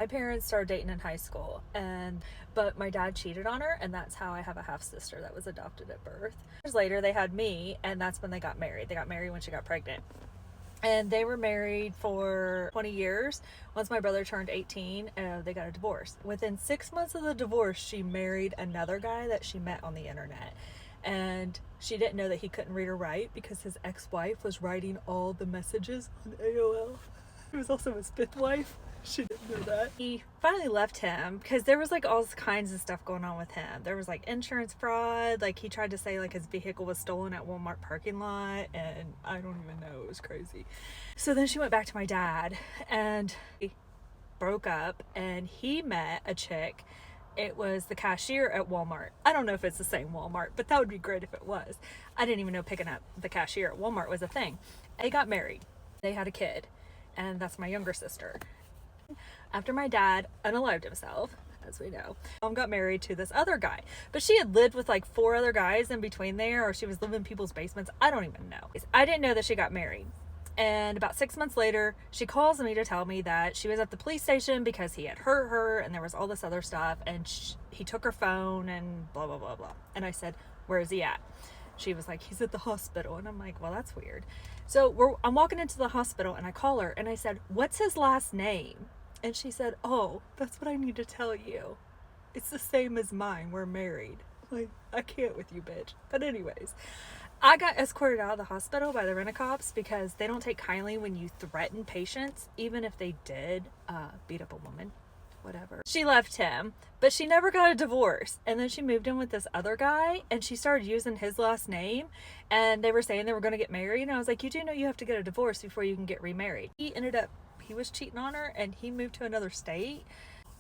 My parents started dating in high school, but my dad cheated on her, and that's how I have a half sister that was adopted at birth. Years later, they had me, and that's when they got married. They got married when she got pregnant. And they were married for 20 years. Once my brother turned 18, they got a divorce. Within 6 months of the divorce, she married another guy that she met on the internet. And she didn't know that he couldn't read or write because his ex-wife was writing all the messages on AOL. It was also his fifth wife. She didn't know that. He finally left him because there was like all kinds of stuff going on with him. There was like insurance fraud. Like he tried to say like his vehicle was stolen at Walmart parking lot, and I don't even know. It was crazy. So then she went back to my dad and he broke up, and he met a chick. It was the cashier at Walmart. I don't know if it's the same Walmart, but that would be great if it was. I didn't even know picking up the cashier at Walmart was a thing. They got married. They had a kid, and that's my younger sister. After my dad unalived himself, as we know, mom got married to this other guy. But she had lived with like 4 other guys in between there, or she was living in people's basements. I don't even know. I didn't know that she got married. And about 6 months later, she calls me to tell me that she was at the police station because he had hurt her and there was all this other stuff. And he took her phone and blah, blah, blah, blah. And I said, where is he at? She was like, he's at the hospital. And I'm like, well, that's weird. So I'm walking into the hospital and I call her and I said, what's his last name? And she said, oh, that's what I need to tell you. It's the same as mine. We're married. Like, I can't with you, bitch. But anyways, I got escorted out of the hospital by the rent-a-cops because they don't take kindly when you threaten patients, even if they did beat up a woman, whatever. She left him, but she never got a divorce. And then she moved in with this other guy, and she started using his last name, and they were saying they were going to get married. And I was like, you do know you have to get a divorce before you can get remarried. He was cheating on her, and he moved to another state.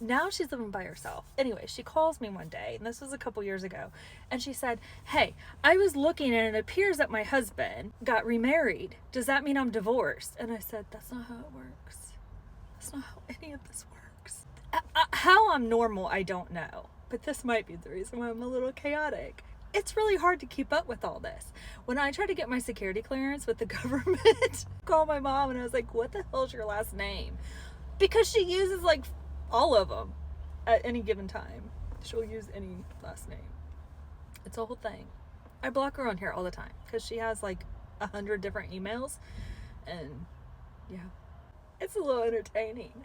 Now she's living by herself. Anyway, she calls me one day, and this was a couple years ago, and she said, hey, I was looking and it appears that my husband got remarried. Does that mean I'm divorced? And I said, that's not how it works. That's not how any of this works. How I'm normal, I don't know, but this might be the reason why I'm a little chaotic. It's really hard to keep up with all this. When I tried to get my security clearance with the government, called my mom and I was like, what the hell is your last name? Because she uses like all of them at any given time. She'll use any last name. It's a whole thing. I block her on here all the time because she has like 100 different emails, and yeah, it's a little entertaining.